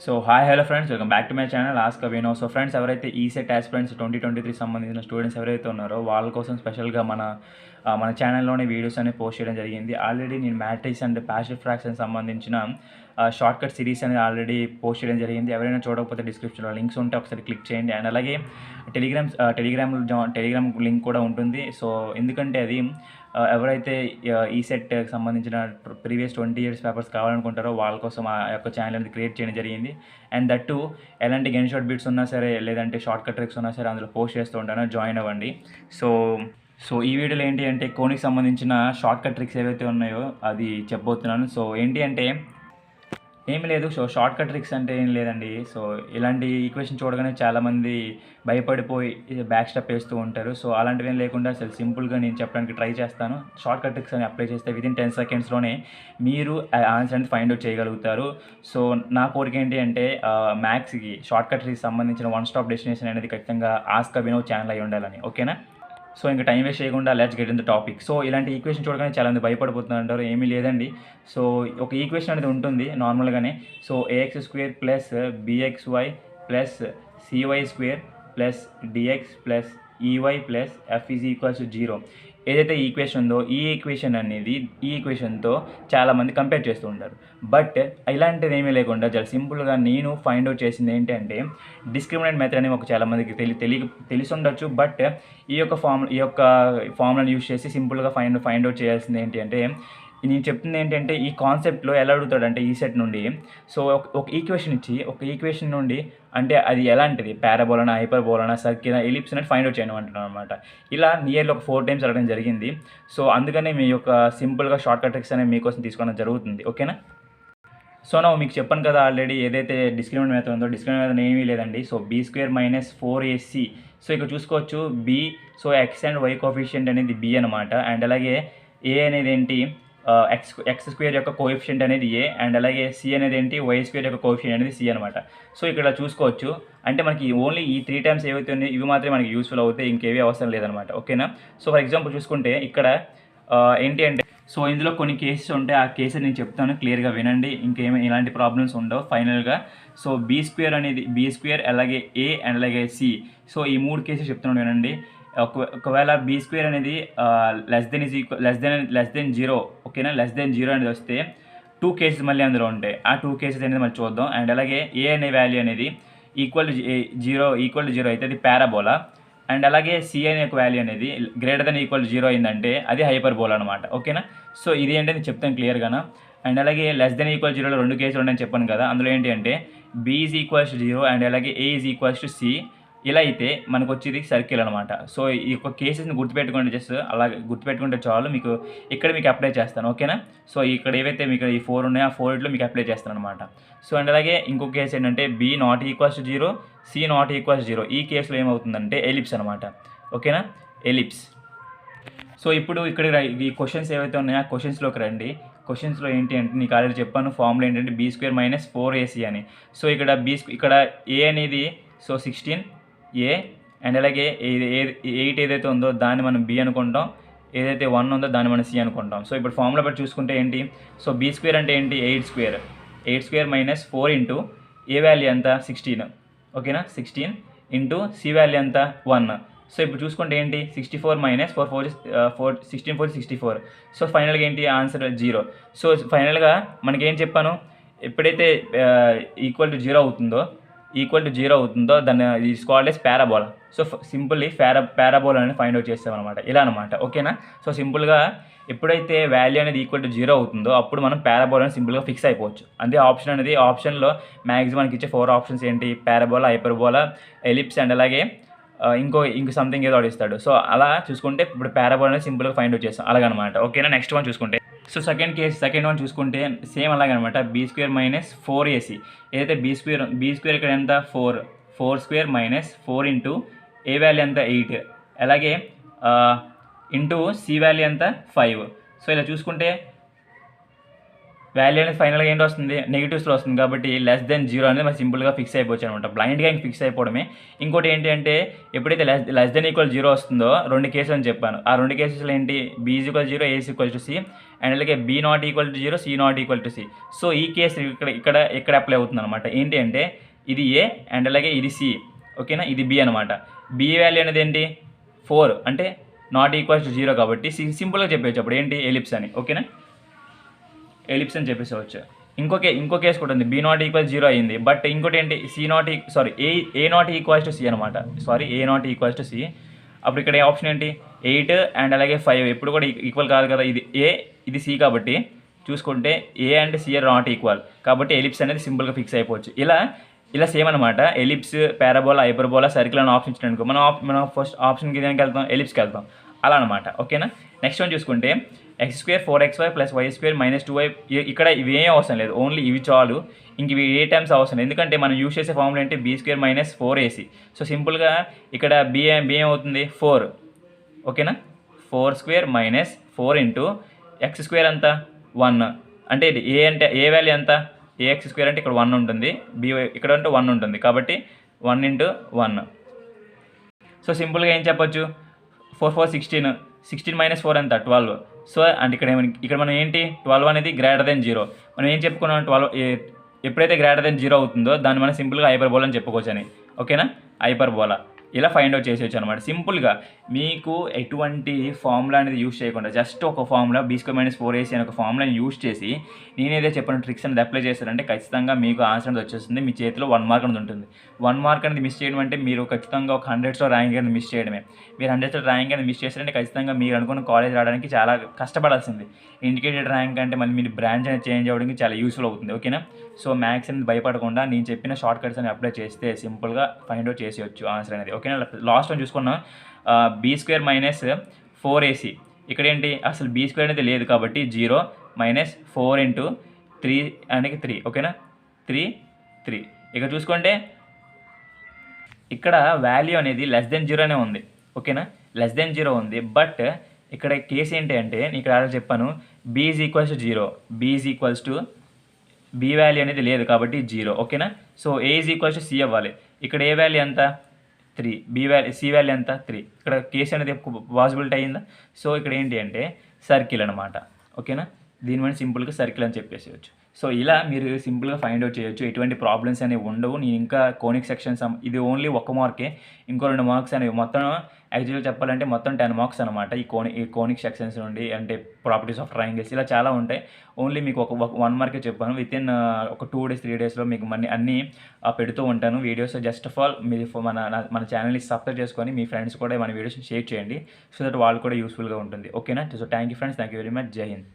So hi hello friends, welcome back to my channel ask Abhi. So friends, ఎవరైతే ECET aspirants 2023 సంబంధించిన students ఎవరైతే ఉన్నారో వాళ్ళ కోసం స్పెషల్గా మన ఛానల్లోనే వీడియోస్ అనేవి పోస్ట్ చేయడం జరిగింది. ఆల్రెడీ నేను మ్యాట్రిక్స్ అండ్ ప్యాసివ్ ఫ్రాక్షన్ సంబంధించిన షార్ట్ కట్ సిరీస్ అనేది ఆల్రెడీ పోస్ట్ చేయడం జరిగింది. ఎవరైనా చూడకపోతే డిస్క్రిప్షన్లో లింక్స్ ఉంటే ఒకసారి క్లిక్ చేయండి. అండ్ అలాగే టెలిగ్రామ్ లింక్ కూడా ఉంటుంది. సో ఎందుకంటే అది ఎవరైతే ఈసెట్ సంబంధించిన ప్రీవియస్ 20 years పేపర్స్ కావాలనుకుంటారో వాళ్ళ కోసం ఆ యొక్క ఛానల్ అనేది క్రియేట్ చేయడం జరిగింది. అండ్ దట్టు ఎలాంటి గన్ షాట్ బిట్స్ ఉన్నా సరే, లేదంటే షార్ట్ కట్ ట్రిక్స్ ఉన్నా సరే అందులో పోస్ట్ చేస్తూ ఉంటాను, జాయిన్ అవ్వండి. సో ఈ వీడియోలో ఏంటి అంటే కోనికి సంబంధించిన షార్ట్ కట్ ట్రిక్స్ ఏవైతే ఉన్నాయో అది చెప్పబోతున్నాను. సో ఏంటి అంటే ఏమి లేదు. సో షార్ట్ కట్ ట్రిక్స్ అంటే ఏం లేదండి. సో ఇలాంటి ఈక్వేషన్ చూడగానే చాలామంది భయపడిపోయి బ్యాక్ స్టెప్ వేస్తూ ఉంటారు. సో అలాంటివి ఏం లేకుండా అసలు సింపుల్గా నేను చెప్పడానికి ట్రై చేస్తాను. షార్ట్ కట్ ట్రిక్స్ అని అప్లై చేస్తే వితిన్ 10 secondsలోనే మీరు ఆన్సర్ అనేది ఫైండ్ అవుట్ చేయగలుగుతారు. సో నా కోరిక ఏంటి అంటే మ్యాథ్స్కి షార్ట్ కట్ ట్రిక్స్ సంబంధించిన వన్ స్టాప్ డెస్టినేషన్ అనేది ఖచ్చితంగా ఆస్క్ అభినవ్ ఛానల్ అయి ఉండాలని. ఓకేనా? సో ఇంకా టైం వేస్ట్ చేయకుండా let's get in the topic. So ఇలాంటి ఈక్వేషన్ చూడగానే చాలామంది భయపడిపోతున్నారు. ఏమీ లేదండి. సో ఒక ఈక్వేషన్ అనేది ఉంటుంది నార్మల్గానే. So ax square plus bxy plus cy square plus dx plus ey plus f is equals 0 ఏదైతే ఈక్వేషన్ ఉందో ఈ ఈక్వేషన్తో చాలామంది కంపేర్ చేస్తూ ఉంటారు. బట్ ఇలాంటిది ఏమీ లేకుండా చాలా సింపుల్గా నేను ఫైండ్ అవుట్ చేసింది ఏంటంటే డిస్క్రిమినెంట్ మెథడ్ అనేది ఒక చాలామందికి తెలిసి ఉండొచ్చు. బట్ ఈ యొక్క ఫార్ములాని యూజ్ చేసి సింపుల్గా ఫైండ్ అవుట్ చేయాల్సింది ఏంటి అంటే, నేను చెప్తుంది ఏంటంటే ఈ కాన్సెప్ట్లో ఎలా అడుగుతాడంటే ఈసెట్ నుండి సో ఒక ఈక్వేషన్ నుండి అంటే అది ఎలాంటిది, పారాబోలానా, హైపర్బోలానా, సర్కిల్, ఎలిప్స్ అనేది ఫైండ్ అవుట్ చేయడం అంటున్నాను అనమాట. ఇలా నియర్లీ ఒక 4 times అడగడం జరిగింది. సో అందుకనే మీ యొక్క సింపుల్గా షార్ట్ కట్ ట్రిక్స్ అనేవి మీకోసం తీసుకోవడం జరుగుతుంది. ఓకేనా? సో నా మీకు చెప్పాను కదా ఆల్రెడీ, ఏదైతే డిస్క్రిమినెంట్ మెథడ్ ఉందో డిస్క్రిమినెంట్ మెథడ్ ఏమీ లేదండి. So b² - 4ac. సో ఇక్కడ చూసుకోవచ్చు b. So X and Y coefficient అనేది b అనమాట. అండ్ అలాగే a అనేది ఏంటి, ఎక్స్ స్క్వేర్ యొక్క కోఎఫిషియంట్ అనేది ఏ. అండ్ అలాగే సి అనేది ఏంటి, వై స్క్వేర్ యొక్క కోఎఫిషియంట్ అనేది సి అనమాట. సో ఇక్కడ చూసుకోవచ్చు అంటే మనకి ఓన్లీ ఈ 3 times ఏవైతే ఉన్నాయో ఇవి మాత్రమే మనకి యూస్ఫుల్ అవుతాయి, ఇంకేవీ అవసరం లేదనమాట. ఓకేనా? సో ఫర్ ఎగ్జాంపుల్ చూసుకుంటే ఇక్కడ ఏంటి అంటే సో ఇందులో కొన్ని కేసెస్ ఉంటాయి. ఆ కేసెస్ నేను చెప్తాను, క్లియర్గా వినండి. ఇంకేమీ ఇలాంటి ప్రాబ్లమ్స్ ఉండవు ఫైనల్గా. సో b² అలాగే a అండ్ అలాగే c. సో ఈ 3 కేసెస్ చెప్తున్నాను వినండి. ఒకవేళ b² అనేది లెస్ దెన్ 0, ఓకేనా, లెస్ దెన్ 0 అనేది వస్తే 2 కేసెస్ మళ్ళీ అందులో ఉంటాయి. ఆ 2 కేసెస్ అనేది మనం చూద్దాం. అండ్ అలాగే a అనే వాల్యూ అనేది ఈక్వల్ టు 0 అయితే అది పారాబోలా. అండ్ అలాగే సి అనే ఒక వాల్యూ అనేది గ్రేటర్ దెన్ ఈక్వల్ 0 అయిందంటే అది హైపర్బోలా అనమాట. ఓకేనా? సో ఇది ఏంటంటే చెప్తాను క్లియర్గానా. అండ్ అలాగే లెస్ దెన్ ఈక్వల్ 0లో 2 కేసులు ఉన్నాయని చెప్పాను కదా. అందులో ఏంటి అంటే b is equals to 0 and అలాగే a is equals to c. ఇలా అయితే మనకు వచ్చేది సర్కిల్ అనమాట. సో ఈ యొక్క కేసెస్ని గుర్తుపెట్టుకోండి, జస్ట్ అలా గుర్తుపెట్టుకుంటే చాలు. మీకు అప్లై చేస్తాను. ఓకేనా? సో ఇక్కడ ఏవైతే మీకు ఈ 4 ఉన్నాయో ఆ 4 మీకు అప్లై చేస్తాను అనమాట. సో అండ్ అలాగే ఇంకొక కేసు ఏంటంటే b not equals to 0, c not equals 0. ఈ కేసులో ఏమవుతుందంటే ఎలిప్స్ అనమాట. ఓకేనా? ఎలిప్స్. సో ఇప్పుడు ఇక్కడ ఈ క్వశ్చన్స్ ఏవైతే ఉన్నాయో ఆ క్వశ్చన్స్లోకి రండి. క్వశ్చన్స్లో ఏంటి అంటే నీకు ఆల్రెడీ చెప్పాను ఫార్ములా ఏంటంటే b² - 4ac అని. సో ఇక్కడ a అనేది సో 16 a అండ్ అలాగే 8 ఏదైతే ఉందో దాన్ని మనం b అనుకుంటాం, ఏదైతే 1 ఉందో దాన్ని మనం c అనుకుంటాం. సో ఇప్పుడు ఫార్ములా బట్టి చూసుకుంటే ఏంటి, సో b² అంటే ఏంటి, 8² - 4 ఇంటూ a వాల్యూ ఎంత 16, ఓకేనా, 16 ఇంటూ c వాల్యూ ఎంత 1. సో ఇప్పుడు చూసుకుంటే ఏంటి 64 - 4 16 4 64. సో ఫైనల్గా ఏంటి ఆన్సర్ 0. సో ఫైనల్గా మనకేం చెప్పాను, ఎప్పుడైతే ఈక్వల్ టు 0 అవుతుందో దాన్ని is called as parabola. So simply parabola అని ఫైండ్ అవుట్ చేస్తామన్నమాట. ఇలా అనమాట. ఓకేనా? సో సింపుల్గా ఎప్పుడైతే వాల్యూ అనేది ఈక్వల్ టు 0 అవుతుందో అప్పుడు మనం పారాబోలా అని సింపుల్గా ఫిక్స్ అయిపోవచ్చు. అదే ఆప్షన్ అనేది ఆప్షన్లో మ్యాక్సిమం మనకి ఇచ్చే 4 ఆప్షన్స్ ఏంటి, పారాబోలా, హైపర్బోలా, ఎలిప్స్ అండ్ అలాగే ఇంకో సంథింగ్ ఏదో అడిస్తాడు. సో అలా చూసుకుంటే ఇప్పుడు పారాబోలా అనేది సింపుల్గా ఫైండ్ అవుట్ చేస్తాం అలాగనమాట. ఓకేనా? నెక్స్ట్ వన్ చూసుకుంటే సో సెకండ్ వన్ చూసుకుంటే సేమ్ అలాగనమాట. b² - 4ac. ఏదైతే b² ఇక్కడ ఎంత 4² - 4 ఇంటూ a వాల్యూ ఎంత 8 అలాగే ఇంటూ c వాల్యూ ఎంత 5. సో ఇలా చూసుకుంటే వాల్యూ అనేది ఫైనల్గా ఏంటి వస్తుంది, నెగిటివ్స్లో వస్తుంది. కాబట్టి లెస్ దెన్ జీరో అనేది మనం సింపుల్గా ఫిక్స్ అయిపోవచ్చు అనమాట, బ్లైండ్గా ఇంక ఫిక్స్ అయిపోవడమే. ఇంకోటి ఏంటి అంటే ఎప్పుడైతే లెస్ దెన్ ఈక్వల్ జీరో వస్తుందో 2 కేసులు అని చెప్పాను. ఆ 2 కేసెస్లో ఏంటి, B is equal zero, A is equal to C, and అలాగే B not equal to zero, C not equal to C. So ఈ కేసు ఇక్కడ అప్లై అవుతుంది అనమాట. ఏంటి అంటే ఇది ఏ అండ్ అలాగే ఇది సి, ఓకేనా, ఇది బి అనమాట. బి వాల్యూ అనేది ఏంటి 4, అంటే నాట్ ఈక్వల్స్ టు జీరో కాబట్టి సింపుల్గా చెప్పేయచ్చు అప్పుడు ఏంటి ఎలిప్స్ అని, ఓకేనా, ఎలిప్స్ అని చెప్పేసుకోవచ్చు. ఇంకో కేసు కూడా ఉంది, బీ నాట్ ఈక్వల్ జీరో అయింది, బట్ ఇంకోటి ఏంటి ఏ నాట్ ఈక్వల్స్ టు సి అనమాట, ఏ నాట్ ఈక్వల్స్ టు సి. అప్పుడు ఇక్కడ ఆప్షన్ ఏంటి 8 అండ్ అలాగే 5 ఎప్పుడు కూడా ఈక్వల్ కాదు కదా, ఇది ఏ ఇది సి కాబట్టి చూసుకుంటే A and C are not equal, కాబట్టి ఎలిప్స్ అనేది సింపుల్గా ఫిక్స్ అయిపోవచ్చు. ఇలా సేమ్ అనమాట. ఎలిప్స్, పారాబోలా, హైపర్బోలా, సర్కిల్ అని ఆప్షన్ ఇచ్చిననుకో మనం ఫస్ట్ ఆప్షన్కి దేనికి వెళ్తాం, ఎలిప్స్కి వెళ్తాం, అలా అనమాట, ఓకేనా. నెక్స్ట్ వన్ చూసుకుంటే x² 4xy + y² - 2y. ఇక్కడ ఇవి ఏం అవసరం లేదు, ఓన్లీ ఇవి చాలు, ఇంక ఇవి ఏ టైమ్స్ అవసరం లేదు, ఎందుకంటే మనం యూస్ చేసే ఫార్ములా ఏంటి b² - 4ac. సో సింపుల్గా ఇక్కడ బి ఏమవుతుంది 4, ఓకేనా, 4² - 4 ఇంటూ x² ఎంత 1, అంటే ఇది ఏ వాల్యూ ఎంత ax² అంటే ఇక్కడ 1 ఉంటుంది, బి ఇక్కడ అంటే 1 ఉంటుంది, కాబట్టి 1 ఇంటూ 1. సో సింపుల్గా ఏం చెప్పొచ్చు, 4 4 16, 16 - 4 ఎంత 12. సో అంటే ఇక్కడ మనం ఏంటి 12 అనేది గ్రేటర్ దెన్ 0. మనం ఏం చెప్పుకున్నాం, 12 ఎప్పుడైతే గ్రేటర్ దెన్ 0 అవుతుందో దాన్ని మనం సింపుల్గా హైపర్బోలా అని చెప్పుకోవచ్చు అని, ఓకేనా, హైపర్బోలా. ఇలా ఫైండ్ అవుట్ చేసేయచ్చు అనమాట సింపుల్గా. మీకు ఎటువంటి ఫార్ములా అనేది యూస్ చేయకుండా జస్ట్ ఒక ఫార్ములా b² - 4ac అనే ఒక ఫార్ములాని యూస్ చేసి నేనేదో చెప్పిన ట్రిక్స్ అనేది అప్లై చేస్తారంటే ఖచ్చితంగా మీకు ఆన్సర్ అనేది వచ్చేస్తుంది. మీ చేతిలో 1 మార్క్ అనేది ఉంటుంది. 1 మార్క్ అనేది మిస్ చేయడం అంటే మీరు ఖచ్చితంగా ఒక 100స్లో ర్యాంక్ అనేది మిస్ చేయడమే. మీరు 100స్లో ర్యాంక్ అనేది మిస్ చేస్తారంటే ఖచ్చితంగా మీరు అనుకున్న కాలేజ్ రావడానికి చాలా కష్టపడాల్సింది. ఇండికేటెడ్ ర్యాంక్ అంటే మళ్ళీ మీరు బ్రాంచ్ అనేది చేంజ్ అవ్వడానికి చాలా యూస్ఫుల్ అవుతుంది, ఓకేనా. సో మ్యాథ్స్ అనేది భయపడకుండా నేను చెప్పిన షార్ట్ కట్స్ అని అప్లై చేస్తే సింపుల్గా ఫైండ్ అవుట్ చేసేయచ్చు ఆన్సర్ అనేది, ఓకేనా. లాస్ట్ వన్ చూసుకున్నాం, b² - 4ac. ఇక్కడ ఏంటి అసలు b² అనేది లేదు కాబట్టి 0 - 4 ఇంటూ 3 అనేది 3, ఓకేనా, 3. ఇక చూసుకుంటే ఇక్కడ వాల్యూ అనేది లెస్ దెన్ 0 అనే ఉంది, ఓకేనా, లెస్ దెన్ 0 ఉంది. బట్ ఇక్కడ కేసు ఏంటి అంటే నేను ఇక్కడ ఆల్రెడీ చెప్పాను, b is equals to 0, b is equals to b value అనేది లేదు కాబట్టి 0, ఓకేనా. So a is equals to c అవ్వాలి. ఇక్కడ ఏ వాల్యూ ఎంత 3, సి వాల్యూ ఎంత 3. ఇక్కడ కేసు అనేది పాసిబిలిటీ అయ్యిందా. సో ఇక్కడ ఏంటి అంటే సర్కిల్ అనమాట, ఓకేనా. దీని వల్ల సింపుల్గా సర్కిల్ అని చెప్పేసేయచ్చు. సో ఇలా మీరు సింపుల్గా ఫైండ్ అవుట్ చేయొచ్చు, ఎటువంటి ప్రాబ్లమ్స్ అనేవి ఉండవు. నేను ఇంకా కోనిక్ సెక్షన్స్ ఇది ఓన్లీ 1 మార్కే, ఇంకో 2 మార్క్స్ అనేవి మొత్తం యాక్చువల్గా చెప్పాలంటే మొత్తం 10 మార్క్స్ అనమాట. ఈ కోనిక్ సెక్షన్స్ నుండి అంటే ప్రాపర్టీస్ ఆఫ్ ట్రయాంగిల్స్ ఇలా చాలా ఉంటాయి. ఓన్లీ మీకు ఒక 1 మార్కే చెప్పాను. వితిన్ ఒక 2 days 3 daysలో మీకు అన్నీ పెడుతూ ఉంటాను వీడియోస్. జస్ట్ ఆఫ్ ఆల్ మీరు మన ఛానల్ని సబ్స్క్రైబ్ చేసుకొని మీ ఫ్రెండ్స్ కూడా మన వీడియోస్ని షేర్ చేయండి, సో దట్ వాళ్ళు కూడా యూస్ఫుల్గా ఉంటుంది, ఓకేనా. So thank you friends, thank you very much, జై హింద్.